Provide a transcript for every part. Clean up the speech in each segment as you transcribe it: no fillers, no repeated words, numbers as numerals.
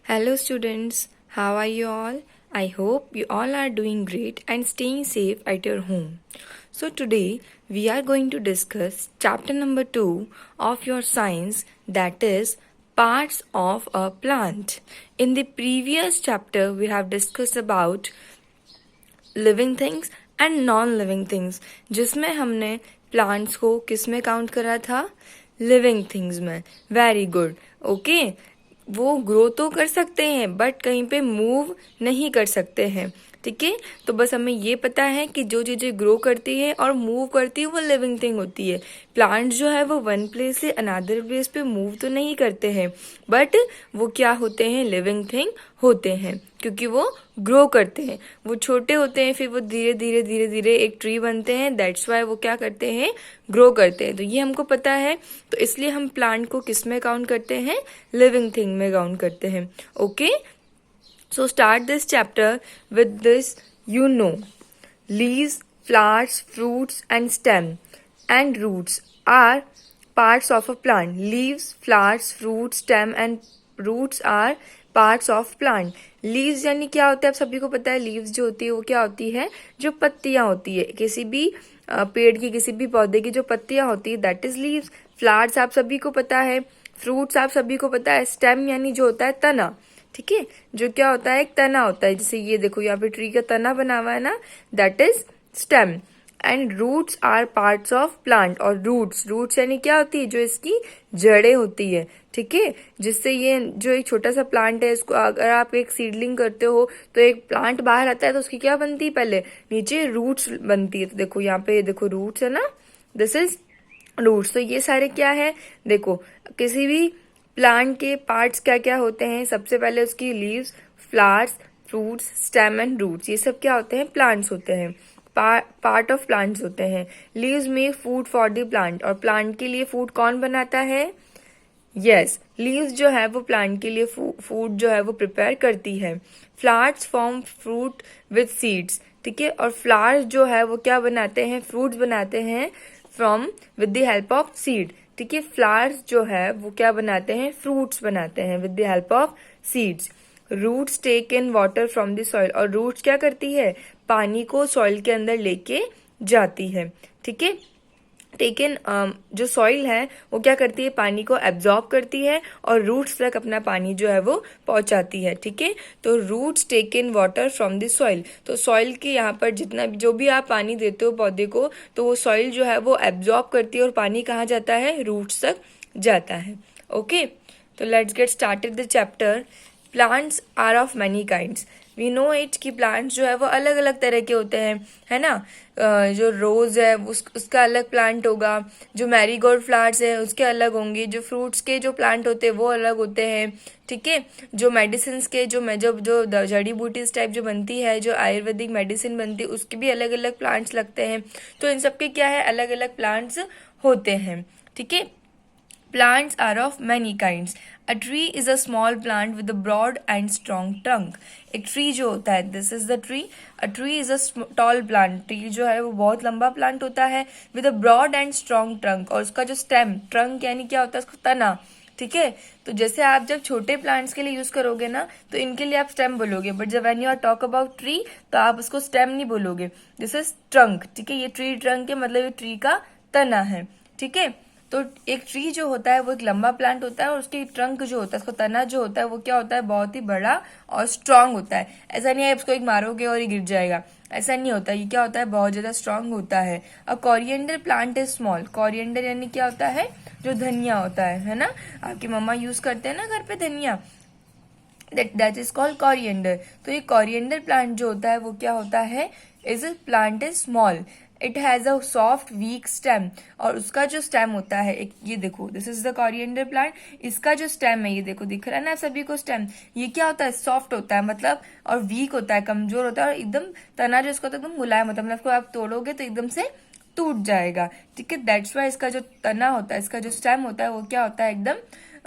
Hello, students. How are you all? I hope you all are doing great and staying safe at your home. So, today we are going to discuss chapter number 2 of your science, that is parts of a plant. In the previous chapter, we have discussed about living things and non living things, जिसमें हमने plants को किस में count करा था? Living things में. Very good. Okay, वो grow तो कर सकते हैं बट कहीं पे मूव नहीं कर सकते हैं. ठीक है, तो बस हमें ये पता है कि जो चीजें ग्रो करती है और मूव करती है वो लिविंग थिंग होती है. प्लांट जो है वो वन प्लेस से अनदर प्लेस पे मूव तो नहीं करते हैं बट वो क्या होते हैं? लिविंग थिंग होते हैं, क्योंकि वो ग्रो करते हैं. वो छोटे होते हैं, फिर वो धीरे धीरे धीरे धीरे एक ट्री बनते हैं. दैट्स वाई वो क्या करते हैं? ग्रो करते हैं. तो ये हमको पता है, तो इसलिए हम प्लांट को किस में काउंट करते हैं? लिविंग थिंग में काउंट करते हैं. Okay, so start this chapter with this. Leaves, flowers, fruits and stem and roots are parts of a plant. Leaves, flowers, fruits, stem and roots are parts of plant. Leaves यानी क्या होता है? आप सभी को पता है. लीव्स जो होती है वो क्या होती है? जो पत्तियां होती है किसी भी पेड़ की, किसी भी पौधे की जो पत्तियां होती है, दैट इज लीव्स. फ्लावर्स आप सभी को पता है. फ्रूट्स आप सभी को पता है. स्टेम यानी जो होता है तना. ठीक है, जो क्या होता है? एक तना होता है. जैसे ये देखो, यहाँ पे ट्री का तना बना हुआ है ना, that is stem. And roots are parts of plant. और रूट्स यानी क्या होती है? जो इसकी जड़ें होती है. ठीक है, जिससे ये जो एक छोटा सा प्लांट है, इसको अगर आप एक सीडलिंग करते हो तो एक प्लांट बाहर आता है तो उसकी क्या बनती है? पहले नीचे रूट्स बनती है. तो देखो यहाँ पे देखो रूट्स है ना, दिस इज रूट्स. तो ये सारे क्या है? देखो, किसी भी प्लांट के पार्ट्स क्या क्या होते हैं? सबसे पहले उसकी leaves, flowers, fruits, stem and roots, ये सब क्या होते हैं? प्लांट्स होते हैं. पार्ट ऑफ प्लांट्स होते हैं. लीव्स में फूड फॉर द प्लांट. और प्लांट के लिए फूड कौन बनाता है? यस, लीव्स जो है वो प्लांट के लिए फूड जो है वो प्रिपेयर करती है. Flowers form fruit with seeds. ठीक है, और फ्लावर्स जो है वो क्या बनाते हैं? फ्रूट्स बनाते हैं from with the help of seed. ठीक है, फ्लावर्स जो है वो क्या बनाते हैं? फ्रूट्स बनाते हैं with the help of seeds. Roots take in water from the soil. और रूट्स क्या करती है? पानी को सॉइल के अंदर लेके जाती है. ठीक है, टेकन जो सॉइल है वो क्या करती है? पानी को एब्जॉर्ब करती है और रूट्स तक अपना पानी जो है वो पहुंचाती है. ठीक है, तो roots take in water from the soil. तो सॉइल के यहाँ पर जितना जो भी आप पानी देते हो पौधे को, तो वो सॉइल जो है वो एब्जॉर्ब करती है और पानी कहाँ जाता है? रूट्स तक जाता है. ओके, तो let's get started the chapter. Plants are of many kinds. We know it कि प्लांट्स जो है वो अलग अलग तरह के होते हैं, है ना. जो रोज है उसका अलग प्लांट होगा. जो मैरीगोल्ड फ्लावर्स है उसके अलग होंगे. जो फ्रूट्स के जो प्लांट होते हैं वो अलग होते हैं. ठीक है, जो मेडिसिन के जो जड़ी बूटीज टाइप जो बनती है, जो आयुर्वेदिक मेडिसिन बनती है, उसके भी अलग अलग प्लांट्स लगते हैं. तो इन सबके क्या है? अलग अलग प्लांट्स होते हैं. ठीक है, plants are of many kinds. A tree is a small plant with a broad and strong trunk. एक ट्री जो होता है, this is the tree. A tree is a tall plant. Tree जो है वो बहुत लंबा प्लांट होता है with a broad and strong trunk. और उसका जो स्टेम, ट्रंक यानी क्या होता है? उसका तना. ठीक है, तो जैसे आप जब छोटे प्लांट्स के लिए यूज करोगे ना, तो इनके लिए आप स्टेम बोलोगे, बट जब when you are talk about tree तो आप उसको स्टेम नहीं बोलोगे. This is trunk. ठीक है, ये ट्री ट्रंक है, मतलब ये ट्री का तना है. ठीक है, तो एक ट्री जो होता है वो एक लंबा प्लांट होता है और उसकी ट्रंक जो होता है, उसका तना जो होता है वो क्या होता है? बहुत ही बड़ा और स्ट्रांग होता है. ऐसा नहीं है इसको एक मारोगे और ये गिर जाएगा, ऐसा नहीं होता. ये क्या होता है? बहुत ज्यादा स्ट्रांग होता है. A coriander plant is small. Coriander यानी क्या होता है? जो धनिया होता है ना, आपकी मम्मा यूज करते हैं ना घर पे धनिया, दैट इज कॉल्ड कोरिएंडर. तो ये कोरिएंडर प्लांट जो होता है वो क्या होता है? Is plant is small. It has a soft week stem. और उसका जो स्टेम होता है, एक ये देखो, this is the coriander plant. इसका जो स्टेम है, ये देखो दिख रहा है ना सभी को स्टेम, ये क्या होता है? सॉफ्ट होता है, मतलब, और वीक होता है, कमजोर होता है. और एकदम तना जो इसका होता है एकदम मुलायम होता है, मतलब इसको आप तोड़ोगे तो एकदम से टूट जाएगा. ठीक है, दैट्स वाई इसका जो तना होता है, इसका जो स्टेम होता है वो क्या होता है? एकदम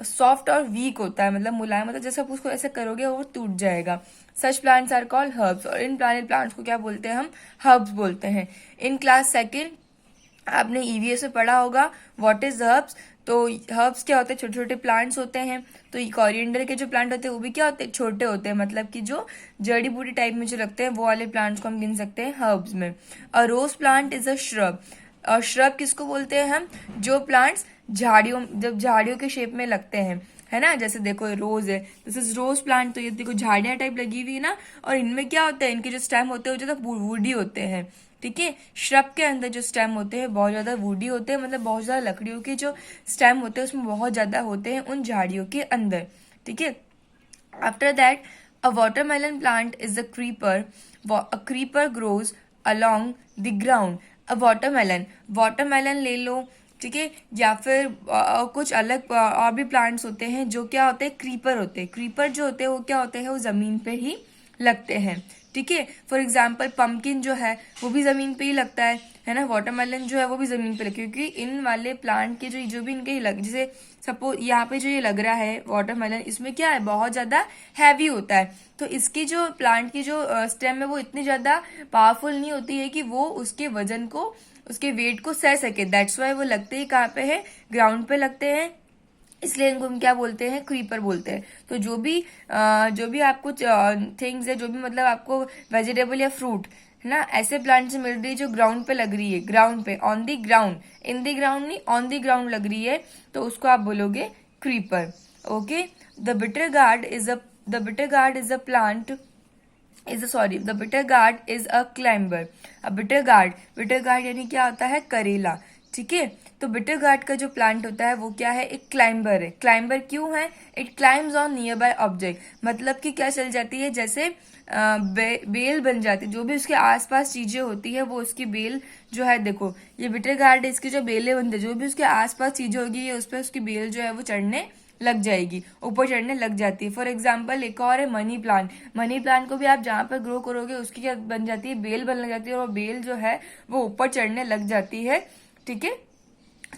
सॉफ्ट और वीक होता है, मतलब मुलायम होता है. जैसे आप उसको ऐसे करोगे वो टूट जाएगा. Such plants are called herbs. और इन प्लांट्स को क्या बोलते हैं? हम हर्ब्स बोलते हैं. इन क्लास सेकेंड आपने ईवीएस में पढ़ा होगा व्हाट इज हर्ब्स. तो हर्ब्स क्या होते हैं, छोटे छोटे प्लांट्स होते हैं। तो ये कोरिएंडर के जो प्लांट होते हैं वो भी क्या होते हैं, छोटे होते हैं, मतलब कि जो जड़ी बूटी टाइप में जो लगते हैं वो वाले प्लांट्स को हम गिन सकते हैं हर्ब्स में। A rose plant is a shrub. और श्रब किसको बोलते हैं हम, जो प्लांट्स झाड़ियों, जब झाड़ियों के शेप में लगते हैं, है ना। जैसे देखो रोज है, दिस इज रोज प्लांट, तो ये देखो झाड़ियां टाइप लगी हुई है ना। और इनमें क्या होता है, इनके जो स्टेम होते हैं वो ज्यादा वुडी होते हैं, ठीक है। श्रब के अंदर जो स्टेम होते हैं बहुत ज्यादा वुडी होते हैं, मतलब बहुत ज्यादा लकड़ियों के जो स्टेम होते हैं उसमें बहुत ज्यादा होते हैं उन झाड़ियों के अंदर, ठीक है। After that a watermelon plant is a creeper. A creeper grows along the ground. A watermelon, watermelon ले लो, ठीक है। या फिर कुछ अलग और भी प्लांट्स होते हैं जो क्या होते हैं, क्रीपर होते हैं। क्रीपर जो होते हैं वो क्या होते हैं, वो जमीन पे ही लगते हैं, ठीक है। फॉर एग्जाम्पल पम्पकिन जो है वो भी जमीन पे ही लगता है ना। वाटरमेलन जो है वो भी जमीन पे लगता है, क्योंकि इन वाले प्लांट के जो भी इनके लग, जैसे सपोज यहाँ पे जो ये लग रहा है वाटरमेलन, इसमें क्या है, बहुत ज्यादा हैवी होता है। तो इसकी जो प्लांट की जो स्टेम है वो इतनी ज्यादा पावरफुल नहीं होती है कि वो उसके वजन को, उसके वेट को सह सके। दैट्स वाई वो लगते ही कहाँ पे है, ग्राउंड पे लगते हैं, इसलिए इनको हम क्या बोलते हैं, क्रीपर बोलते हैं। तो जो भी आपको थिंग्स है, जो भी मतलब आपको वेजिटेबल या फ्रूट है ना, ऐसे प्लांट से मिल रही है जो ग्राउंड पे लग रही है, ग्राउंड पे, on the ground, in the ground नहीं, ऑन दी ग्राउंड लग रही है, तो उसको आप बोलोगे creeper. Okay. The bitter gourd is a the bitter gourd is a plant is sorry the bitter gourd is a climber. अब बिटर गार्ड यानी क्या होता है, करेला, ठीक है। तो बिटर गार्ड का जो प्लांट होता है वो क्या है, एक क्लाइंबर है। क्लाइंबर क्यों है, it climbs on near by object, मतलब कि क्या चल जाती है, जैसे बेल बन जाती है, जो भी उसके आसपास चीजें होती है वो उसकी बेल जो है, देखो ये बिटर गार्ड है, इसकी जो बेलें बनती है, जो भी उसके आसपास चीजें होगी ये उस पर उसकी बेल जो है वो चढ़ने लग जाएगी, ऊपर चढ़ने लग जाती है। फॉर एग्जाम्पल एक और है मनी प्लांट। मनी प्लांट को भी आप जहाँ पर ग्रो करोगे उसकी क्या बन जाती है, बेल बनने लग जाती है, और बेल जो है वो ऊपर चढ़ने लग जाती है, ठीक है।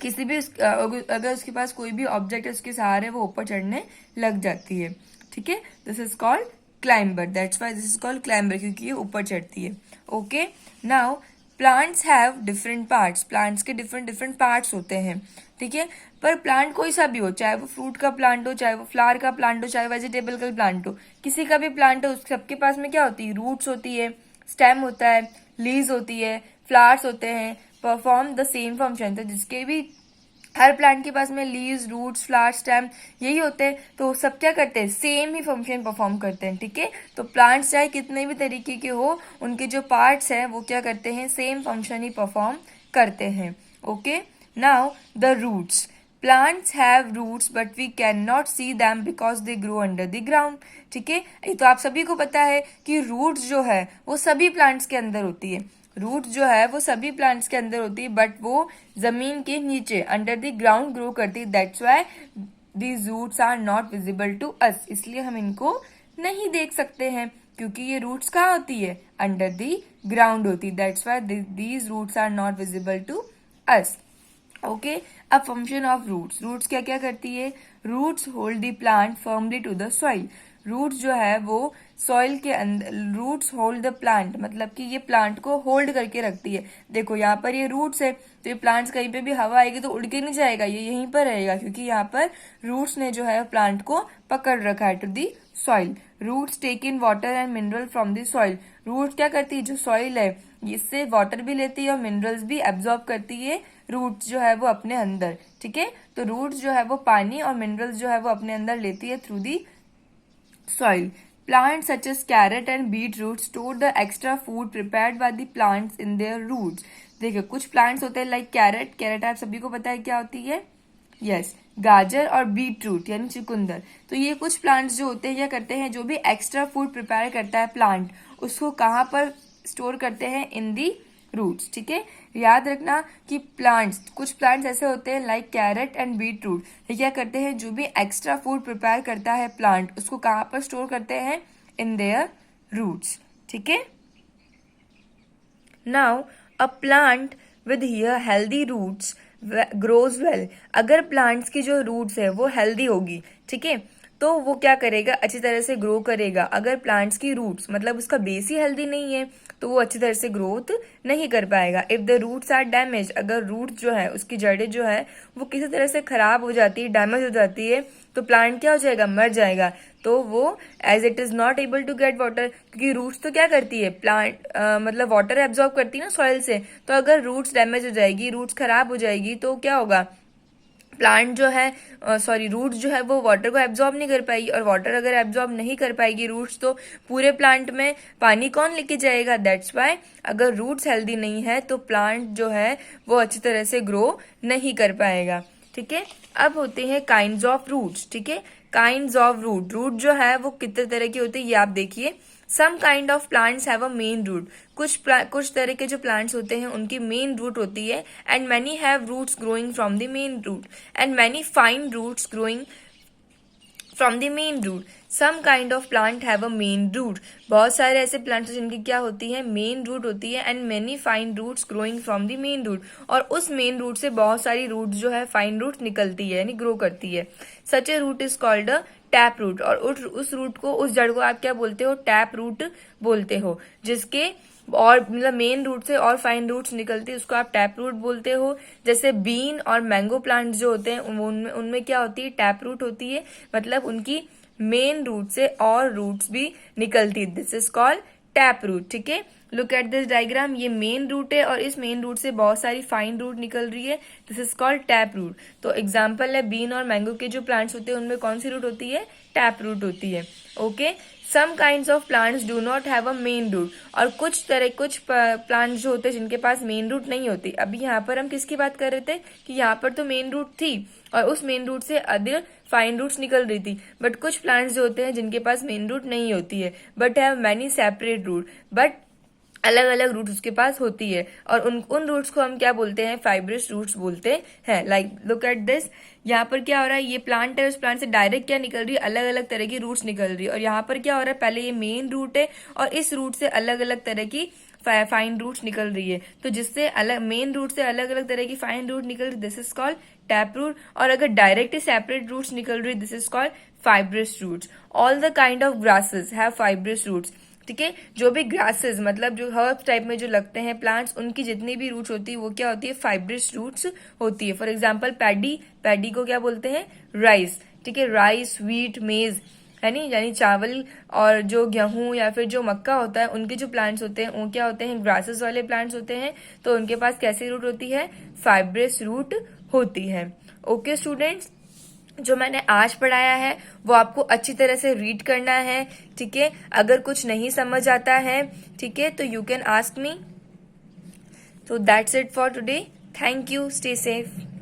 किसी भी अगर उसके पास कोई भी ऑब्जेक्ट है उसके सहारे वो ऊपर चढ़ने लग जाती है, ठीक है। This is called climber, that's why this is called climber, क्योंकि ये ऊपर चढ़ती है। Okay. Now plants have different parts, plants के डिफरेंट डिफरेंट पार्ट्स होते हैं, ठीक है। पर प्लांट कोई सा भी हो, चाहे वो फ्रूट का प्लांट हो, चाहे वो फ्लावर का प्लांट हो, चाहे वेजिटेबल का प्लांट हो, किसी का भी प्लांट हो, उस सबके पास में क्या होती है, रूट्स होती है, स्टेम होता है, लीव्स होती है, फ्लावर्स होते हैं, परफॉर्म द सेम फंक्शन। तो जिसके भी हर प्लांट के पास में लीव्स, रूट्स, फ्लावर, स्टेम यही होते हैं, तो सब क्या करते हैं, सेम ही फंक्शन परफॉर्म करते हैं, ठीक है। तो प्लांट्स चाहे कितने भी तरीके के हो, उनके जो पार्ट्स हैं वो क्या करते हैं, सेम फंक्शन ही परफॉर्म करते हैं। Okay. Now the roots, plants have roots but we can not see them because they grow under the ground, ठीक है। ये तो आप सभी को पता है कि रूट्स जो है वो सभी प्लांट्स के अंदर होती है, रूट जो है वो सभी प्लांट्स के अंदर होती है, बट वो जमीन के नीचे अंडर द ग्राउंड ग्रो करती है। That's why these roots are not visible to us, इसलिए हम इनको नहीं देख सकते हैं, क्योंकि ये रूट्स कहाँ होती है, अंडर द ग्राउंड होती है। That's why these roots are not visible to us. Okay. अब फंक्शन ऑफ रूट्स, रूट्स क्या क्या करती है, roots hold the plant firmly to the soil. Roots जो है वो सॉइल के अंदर, रूट्स होल्ड द प्लांट, मतलब कि ये प्लांट को होल्ड करके रखती है। देखो यहाँ पर ये रूट्स है, तो ये प्लांट्स कहीं पे भी हवा आएगी तो उड़ के नहीं जाएगा, ये यहीं पर रहेगा, क्योंकि यहाँ पर रूट्स ने जो है प्लांट को पकड़ रखा है to the soil. Roots take in water and mineral from the soil. Roots क्या करती है, जो सॉइल है इससे वाटर भी लेती है और मिनरल्स भी एब्जॉर्ब करती है रूट्स जो है वो अपने अंदर, ठीक है। तो रूट्स जो है वो पानी और मिनरल्स जो है वो अपने अंदर लेती है through the soil. Plants such as carrot and beetroot store the extra food prepared by the plants in their roots. देखिए कुछ प्लांट्स होते हैं लाइक कैरेट, कैरेट आप सभी को पता है क्या होती है, यस, गाजर और बीटरूट यानी चुकंदर। तो ये कुछ प्लांट्स जो होते हैं क्या करते हैं, जो भी एक्स्ट्रा फूड प्रिपेयर करता है प्लांट, उसको कहाँ पर स्टोर करते हैं, इन दी रूट्स, ठीक है। याद रखना कि कुछ प्लांट्स ऐसे होते हैं लाइक कैरेट एंड बीटरूट, ये क्या करते हैं, जो भी एक्स्ट्रा फूड प्रिपेयर करता है प्लांट उसको कहाँ पर स्टोर करते हैं, इन देयर रूट्स, ठीक है। Now a plant with here healthy roots grows well. अगर प्लांट्स की जो रूट्स है वो हेल्दी होगी, ठीक है, तो वो क्या करेगा, अच्छी तरह से ग्रो करेगा। अगर प्लांट्स की रूट्स मतलब उसका बेस ही हेल्दी नहीं है तो वो अच्छी तरह से ग्रोथ नहीं कर पाएगा। If the roots are damage, अगर रूट जो है उसकी जड़ें जो है वो किसी तरह से खराब हो जाती है, डैमेज हो जाती है, तो प्लांट क्या हो जाएगा, मर जाएगा। तो वो as it is not able to get water, क्योंकि रूट्स तो क्या करती है, प्लांट मतलब वाटर एब्जॉर्ब करती है ना सॉइल से। तो अगर रूट्स डैमेज हो जाएगी, रूट्स खराब हो जाएगी, तो क्या होगा, प्लांट जो है रूट्स जो है वो वाटर को एब्जॉर्ब नहीं कर पाएगी, और वाटर अगर एब्जॉर्ब नहीं कर पाएगी रूट्स, तो पूरे प्लांट में पानी कौन लेके जाएगा। दैट्स वाई अगर रूट्स हेल्दी नहीं है तो प्लांट जो है वो अच्छी तरह से ग्रो नहीं कर पाएगा। ठीक है, अब होते हैं काइंड्स ऑफ रूट्स। ठीक है, काइंड्स ऑफ रूट, रूट जो है वो कितने तरह की होती है ये आप देखिए। Some kind of plants have a main root, कुछ तरह के जो प्लांट्स होते हैं उनकी मेन रूट होती है। And many have roots growing from the main root, and many fine roots growing from the main root. Some kind of plant have a main root, बहुत सारे ऐसे प्लांट्स जिनकी क्या होती है, मेन रूट होती है। And many fine roots growing from the main root, और उस मेन रूट से बहुत सारी रूट जो है फाइन रूट निकलती है, यानी ग्रो करती है। Such a root is called a tap root, और उस रूट को, उस जड़ को आप क्या बोलते हो, टैप रूट बोलते हो। जिसके और मतलब मेन रूट से और फाइन रूट्स निकलती है उसको आप टैप रूट बोलते हो। जैसे बीन और मैंगो प्लांट्स जो होते हैं उनमें क्या होती है, टैप रूट होती है, मतलब उनकी मेन रूट से और रूट्स भी निकलती है। This is called tap root. ठीक है, लुक एट दिस डायग्राम, ये मेन रूट है और इस मेन रूट से बहुत सारी फाइन रूट निकल रही है। This is called tap root. तो एग्जाम्पल है बीन और मैंगो के जो प्लांट्स होते हैं उनमें कौन सी रूट होती है, टैप रूट होती है। Okay, some kinds of plants do not have a main root, और कुछ प्लांट्स जो होते हैं जिनके पास मेन रूट नहीं होती। अभी यहाँ पर हम किसकी बात कर रहे थे कि यहाँ पर तो मेन रूट थी और उस मेन रूट से अदर फाइन रूट्स निकल रही थी, बट कुछ प्लांट्स जो होते हैं जिनके पास मेन रूट नहीं होती है but have many separate root, but अलग अलग रूट्स उसके पास होती है, और उन रूट्स को हम क्या बोलते हैं, फाइब्रस रूट्स बोलते हैं। लाइक लुक एट दिस, यहाँ पर क्या हो रहा है, ये प्लांट है, उस प्लांट से डायरेक्ट क्या निकल रही है, अलग अलग तरह की रूट्स निकल रही है। और यहाँ पर क्या हो रहा है, पहले ये मेन रूट है और इस रूट से अलग अलग तरह की फाइन रूट्स निकल रही है। तो जिससे अलग मेन रूट से अलग अलग तरह की फाइन रूट निकल रही, this is called tap root. और अगर डायरेक्टली सेपरेट रूट्स निकल रही, this is called fibrous roots. All the kind of grasses have fibrous roots. ठीक है, जो भी ग्रासेस मतलब जो हर्ब्स टाइप में जो लगते हैं प्लांट्स, उनकी जितनी भी रूट्स होती है वो क्या होती है, फाइब्रस रूट्स होती है। फॉर एग्जांपल पैडी, पैडी को क्या बोलते हैं, राइस। ठीक है, राइस, व्हीट, मेज है नी, यानी चावल, और जो गेहूं या फिर जो मक्का होता है उनके जो प्लांट्स होते हैं वो क्या होते हैं, ग्रासेस वाले प्लांट्स होते हैं। तो उनके पास कैसी रूट होती है, फाइब्रस रूट होती है। ओके स्टूडेंट्स, जो मैंने आज पढ़ाया है वो आपको अच्छी तरह से रीड करना है। ठीक है, अगर कुछ नहीं समझ आता है, ठीक है, तो you can ask me. So that's it for today. Thank you. Stay safe.